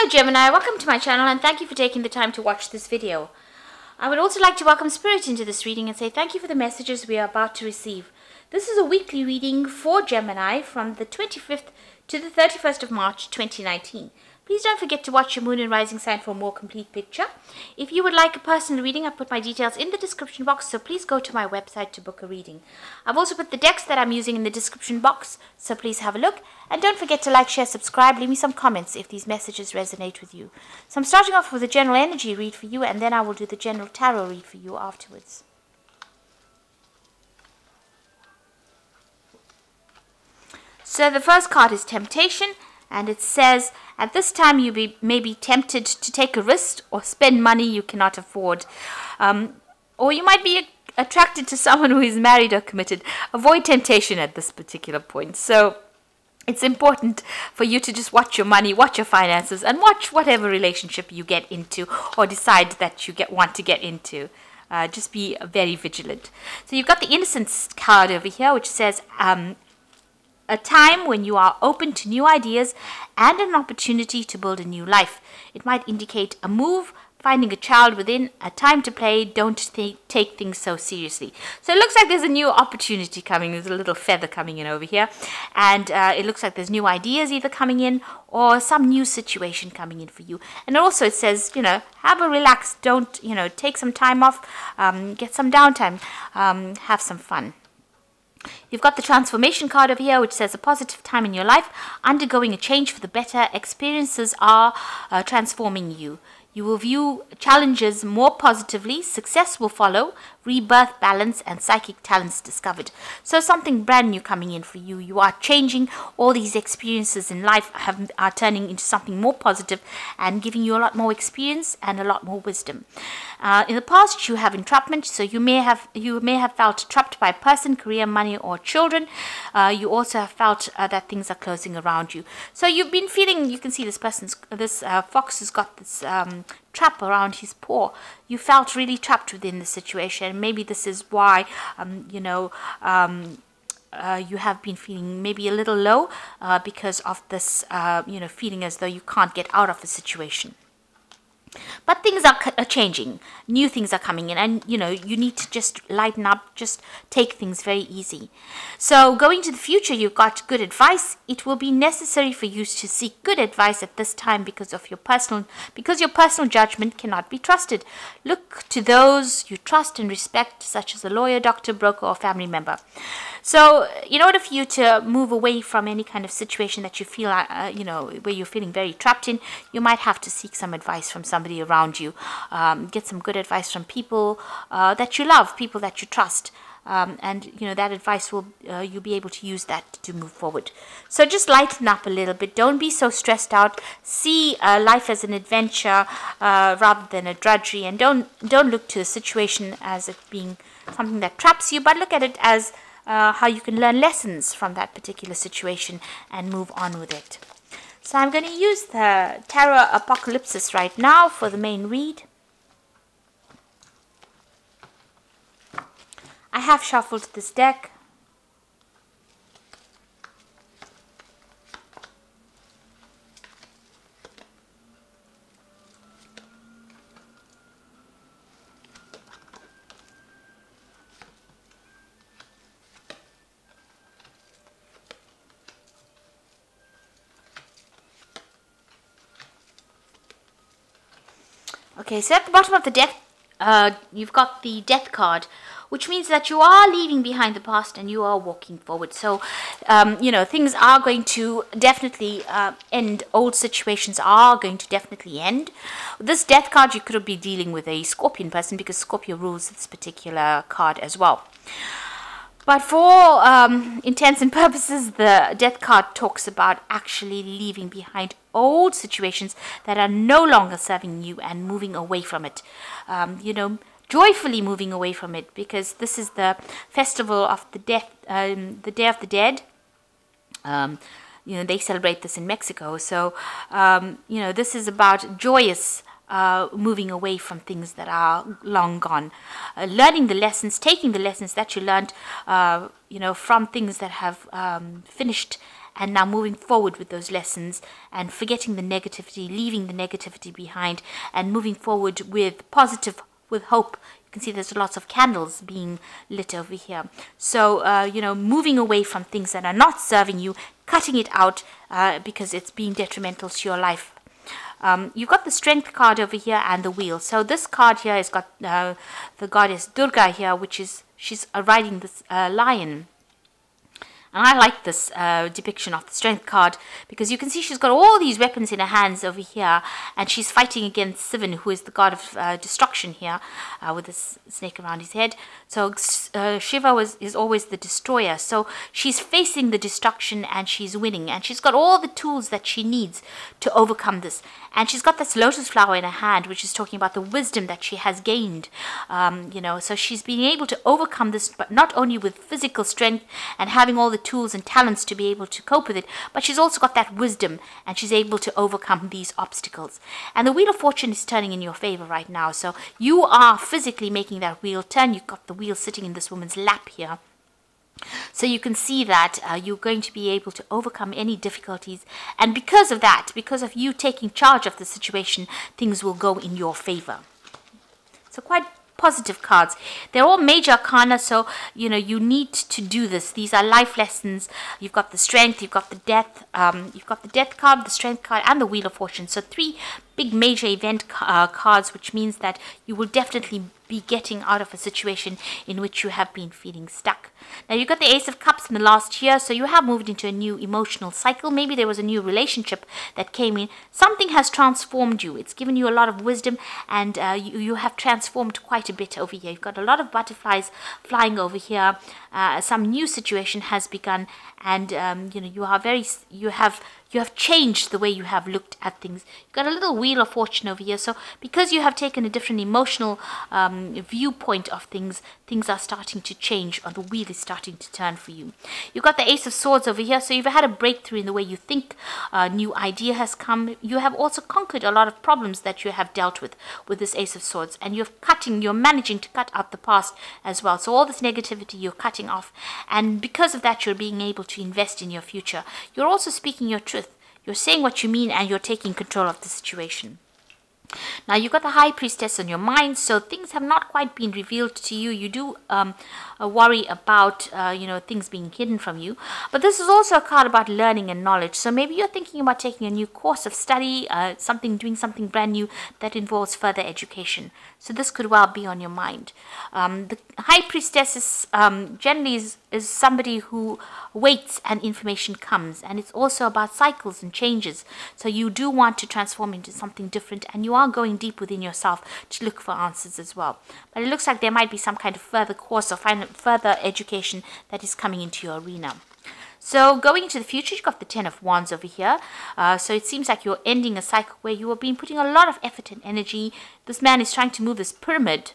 Hello Gemini, welcome to my channel and thank you for taking the time to watch this video. I would also like to welcome Spirit into this reading and say thank you for the messages we are about to receive. This is a weekly reading for Gemini from the 25th to the 31st of March 2019. Please don't forget to watch your moon and rising sign for a more complete picture. If you would like a personal reading, I've put my details in the description box, so please go to my website to book a reading. I've also put the decks that I'm using in the description box, so please have a look. And don't forget to like, share, subscribe, leave me some comments if these messages resonate with you. So I'm starting off with a general energy read for you, and then I will do the general tarot read for you afterwards. So the first card is Temptation. And it says, at this time you may be tempted to take a risk or spend money you cannot afford. Or you might be attracted to someone who is married or committed. Avoid temptation at this particular point. So it's important for you to just watch your money, watch your finances, and watch whatever relationship you get into or decide that you want to get into. Just be very vigilant. So you've got the Innocence card over here, which says, a time when you are open to new ideas and an opportunity to build a new life. It might indicate a move, finding a child within, a time to play, don't take things so seriously. So it looks like there's a new opportunity coming. There's a little feather coming in over here. And it looks like there's new ideas either coming in or some new situation coming in for you. And also it says, have a relax, don't, take some time off, get some downtime, have some fun. You've got the Transformation card over here, which says a positive time in your life, undergoing a change for the better. Experiences are transforming you. You will view challenges more positively. Success will follow. Rebirth, balance, and psychic talents discovered. So something brand new coming in for you. You are changing. All these experiences in life are turning into something more positive and giving you a lot more experience and a lot more wisdom. In the past, you have entrapment, so you may have felt trapped by a person, career, money, or children. You also have felt that things are closing around you. So you've been feeling. You can see this fox has got this trap around his paw. You felt really trapped within the situation. Maybe this is why you have been feeling maybe a little low because of this feeling as though you can't get out of the situation. But things are changing. New things are coming in, and you need to just lighten up, just take things very easy. So going to the future, you've got good advice. It will be necessary for you to seek good advice at this time because your personal judgment cannot be trusted. Look to those you trust and respect, such as a lawyer, doctor, broker, or family member. So in order for you to move away from any kind of situation that you feel where you're feeling very trapped in, you might have to seek some advice from somebody around you. Get some good advice from people that you love, people that you trust. And that advice you'll be able to use that to move forward. So just lighten up a little bit. Don't be so stressed out. See life as an adventure rather than a drudgery, and don't look to the situation as it being something that traps you, but look at it as how you can learn lessons from that particular situation and move on with it. So I'm going to use the Tarot Apokalypsis right now for the main read. I have shuffled this deck. Okay, so at the bottom of the deck, you've got the Death card, which means that you are leaving behind the past and you are walking forward. So, things are going to definitely end. Old situations are going to definitely end. This Death card, you could be dealing with a Scorpion person because Scorpio rules this particular card as well. But for intents and purposes, the Death card talks about actually leaving behind old situations that are no longer serving you and moving away from it. Joyfully moving away from it, because this is the festival of the Day of the Dead. They celebrate this in Mexico. So, this is about joyous moving away from things that are long gone, learning the lessons, taking the lessons that you learned, from things that have finished, and now moving forward with those lessons and forgetting the negativity, leaving the negativity behind, and moving forward with positive, with hope. You can see there's lots of candles being lit over here. So, you know, moving away from things that are not serving you, cutting it out because it's being detrimental to your life. You've got the Strength card over here and the Wheel. So this card here has got the goddess Durga here, which is, she's riding this lion. And I like this depiction of the Strength card because you can see she's got all these weapons in her hands over here, and she's fighting against Sivan, who is the god of destruction here, with this snake around his head. So Shiva is always the destroyer. So she's facing the destruction and she's winning, and she's got all the tools that she needs to overcome this. And she's got this lotus flower in her hand, which is talking about the wisdom that she has gained. You know, so she's being able to overcome this, but not only with physical strength and having all the tools and talents to be able to cope with it, but she's also got that wisdom, and she's able to overcome these obstacles. And the Wheel of Fortune is turning in your favor right now. So you are physically making that wheel turn. You've got the wheel sitting in this woman's lap here. So you can see that you're going to be able to overcome any difficulties, and because of that, because of you taking charge of the situation, things will go in your favor. So quite positive cards. They're all major arcana, so you know you need to do this. These are life lessons. You've got the Strength, you've got the Death, you've got the Death card, the Strength card, and the Wheel of Fortune. So 3 big major event cards, which means that you will definitely be getting out of a situation in which you have been feeling stuck. Now you've got the Ace of Cups in the last year, so you have moved into a new emotional cycle. Maybe there was a new relationship that came in. Something has transformed you. It's given you a lot of wisdom, and you have transformed quite a bit over here. You've got a lot of butterflies flying over here. Some new situation has begun, and you know you have changed the way you have looked at things. You've got a little Wheel of Fortune over here. So because you have taken a different emotional viewpoint of things, things are starting to change, or the wheel is starting to turn for you. You've got the Ace of Swords over here. So you've had a breakthrough in the way you think. A new idea has come. You have also conquered a lot of problems that you have dealt with this Ace of Swords. And you're managing to cut out the past as well. So all this negativity you're cutting off. And because of that, you're being able to invest in your future. You're also speaking your truth. You're saying what you mean, and you're taking control of the situation. Now you've got the High Priestess on your mind, so things have not quite been revealed to you. You do worry about things being hidden from you, but this is also a card about learning and knowledge. So maybe you're thinking about taking a new course of study, doing something brand new that involves further education. So this could well be on your mind. The High Priestess is generally is somebody who waits and information comes, and it's also about cycles and changes. So you do want to transform into something different, and you are going deep within yourself to look for answers as well. But it looks like there might be some kind of further course or further education that is coming into your arena. So going into the future, you've got the Ten of Wands over here. So it seems like you're ending a cycle where you have been putting a lot of effort and energy. This man is trying to move this pyramid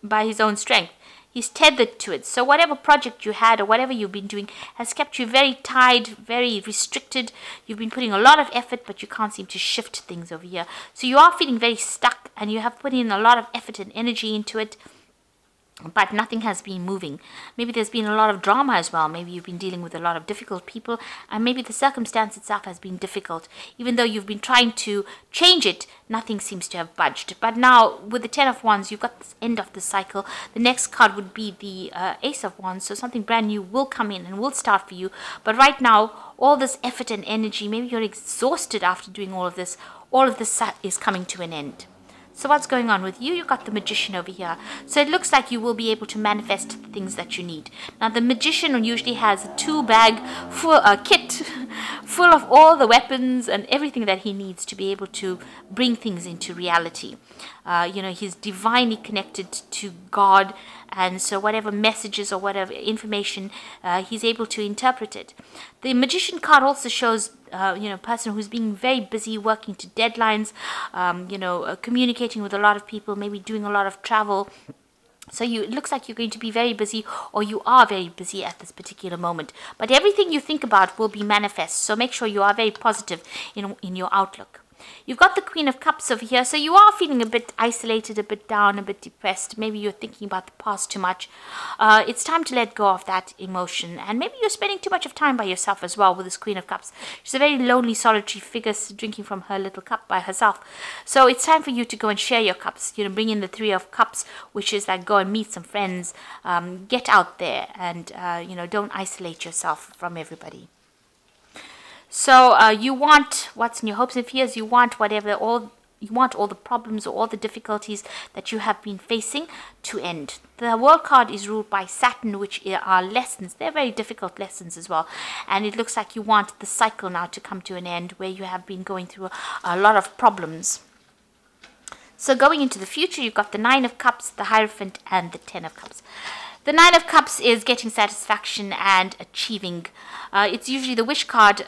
by his own strength. He's tethered to it. So whatever project you had or whatever you've been doing has kept you very tied, very restricted. You've been putting a lot of effort, but you can't seem to shift things over here. So you are feeling very stuck, and you have put in a lot of effort and energy into it, but nothing has been moving. Maybe there's been a lot of drama as well. Maybe you've been dealing with a lot of difficult people, and maybe the circumstance itself has been difficult. Even though you've been trying to change it, nothing seems to have budged. But now with the Ten of Wands, you've got this end of the cycle. The next card would be the Ace of Wands. So something brand new will come in and will start for you. But right now, all this effort and energy, maybe you're exhausted after doing all of this is coming to an end. So what's going on with you? You've got the Magician over here. So it looks like you will be able to manifest the things that you need. Now the Magician usually has a 2-bag kit full of all the weapons and everything that he needs to be able to bring things into reality. He's divinely connected to God, and so whatever messages or whatever information, he's able to interpret it. The Magician card also shows a person who's being very busy, working to deadlines, communicating with a lot of people, maybe doing a lot of travel. So it looks like you're going to be very busy, or you are very busy at this particular moment. But everything you think about will be manifest. So make sure you are very positive in your outlook. You've got the Queen of Cups over here, so you are feeling a bit isolated, a bit down, a bit depressed. Maybe you're thinking about the past too much. It's time to let go of that emotion, and maybe you're spending too much of time by yourself as well with this Queen of Cups. She's a very lonely, solitary figure, drinking from her little cup by herself. So it's time for you to go and share your cups. Bring in the Three of Cups, which is like go and meet some friends, get out there, and don't isolate yourself from everybody. So you want what's in your hopes and fears. You want you want all the problems or all the difficulties that you have been facing to end. The World card is ruled by Saturn, which are lessons. They're very difficult lessons as well. And it looks like you want the cycle now to come to an end where you have been going through a lot of problems. So going into the future, you've got the Nine of Cups, the Hierophant, and the Ten of Cups. The Nine of Cups is getting satisfaction and achieving. It's usually the wish card,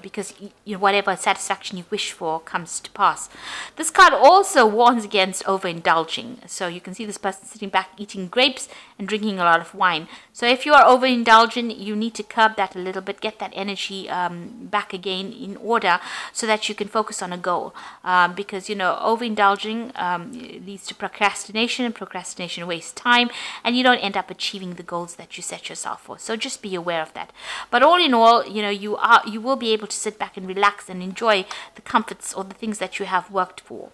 because whatever satisfaction you wish for comes to pass. This card also warns against overindulging. So you can see this person sitting back eating grapes and drinking a lot of wine. So if you are overindulgent, you need to curb that a little bit, get that energy back again in order so that you can focus on a goal. Because, overindulging leads to procrastination, and procrastination wastes time, and you don't end up achieving the goals that you set yourself for. So just be aware of that. But all in all, you will be able to sit back and relax and enjoy the comforts or the things that you have worked for.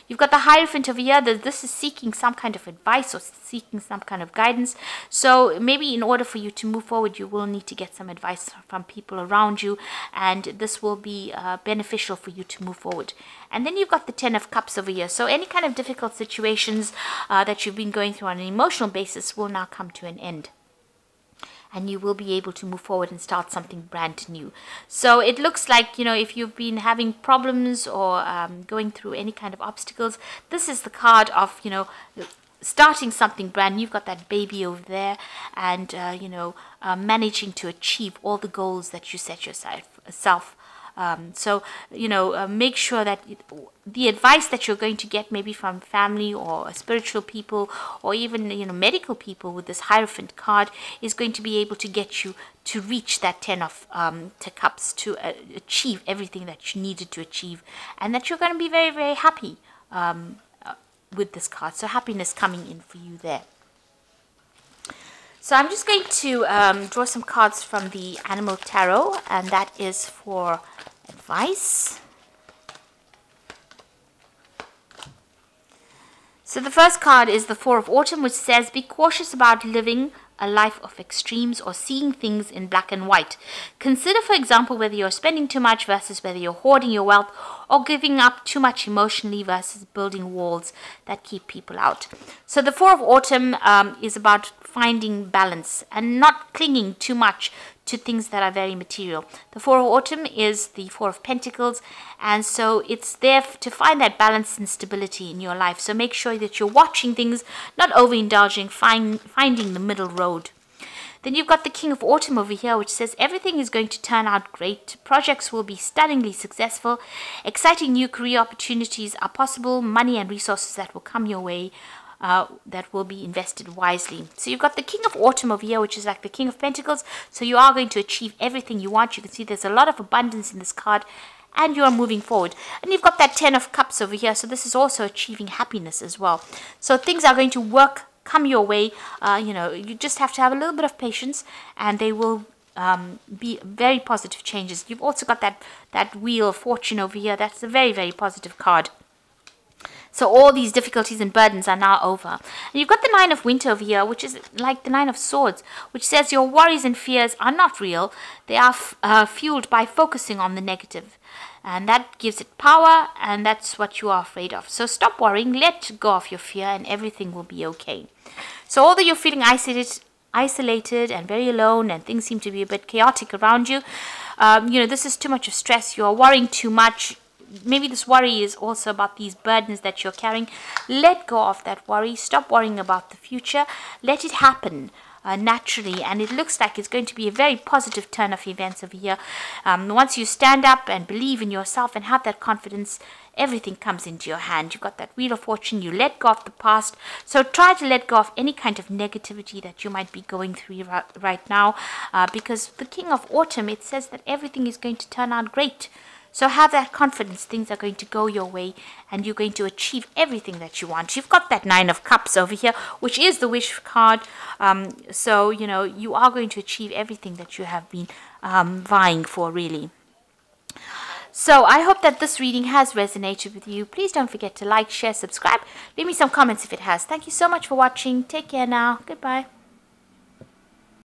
You've got the Hierophant over here. This is seeking some kind of advice or seeking some kind of guidance. So maybe in order for you to move forward, you will need to get some advice from people around you, and this will be beneficial for you to move forward. And then you've got the Ten of Cups over here. So any kind of difficult situations that you've been going through on an emotional basis will now come to an end. And you will be able to move forward and start something brand new. So it looks like, if you've been having problems or going through any kind of obstacles, this is the card of, starting something brand new. You've got that baby over there, and, managing to achieve all the goals that you set yourself. Make sure that the advice that you're going to get maybe from family or spiritual people or even, medical people with this Hierophant card is going to be able to get you to reach that Ten of Cups, to achieve everything that you needed to achieve, and that you're going to be very, very happy with this card. So happiness coming in for you there. So I'm just going to draw some cards from the Animal Tarot, and that is for advice. So the first card is the Four of Autumn, which says, be cautious about living a life of extremes or seeing things in black and white. Consider, for example, whether you're spending too much versus whether you're hoarding your wealth, or giving up too much emotionally versus building walls that keep people out. So the Four of Autumn is about finding balance and not clinging too much to things that are very material. The Four of Autumn is the Four of Pentacles, and so it's there to find that balance and stability in your life. So make sure that you're watching things, not overindulging, finding the middle road. Then you've got the King of Autumn over here, which says everything is going to turn out great. Projects will be stunningly successful. Exciting new career opportunities are possible. Money and resources that will come your way that will be invested wisely. So you've got the King of Autumn over here, which is like the King of Pentacles. So you are going to achieve everything you want. You can see there's a lot of abundance in this card, and you are moving forward. And you've got that Ten of Cups over here. So this is also achieving happiness as well. So things are going to come your way. You just have to have a little bit of patience, and they will be very positive changes. You've also got that Wheel of Fortune over here. That's a very, very positive card. So all these difficulties and burdens are now over. And you've got the Nine of Winter over here, which is like the Nine of Swords, which says your worries and fears are not real. They are fueled by focusing on the negative. And that gives it power, and that's what you are afraid of. So stop worrying, let go of your fear, and everything will be okay. So although you're feeling isolated and very alone, and things seem to be a bit chaotic around you, this is too much of stress. You're worrying too much. Maybe this worry is also about these burdens that you're carrying. Let go of that worry. Stop worrying about the future. Let it happen naturally, and it looks like it's going to be a very positive turn of events over here. Once you stand up and believe in yourself and have that confidence, everything comes into your hand. You've got that Wheel of Fortune. You let go of the past. So try to let go of any kind of negativity that you might be going through right now, because the King of Autumn, it says that everything is going to turn out great. So have that confidence. Things are going to go your way and you're going to achieve everything that you want. You've got that Nine of Cups over here, which is the wish card. So, you know, you are going to achieve everything that you have been vying for, really. So I hope that this reading has resonated with you. Please don't forget to like, share, subscribe. Leave me some comments if it has. Thank you so much for watching. Take care now. Goodbye.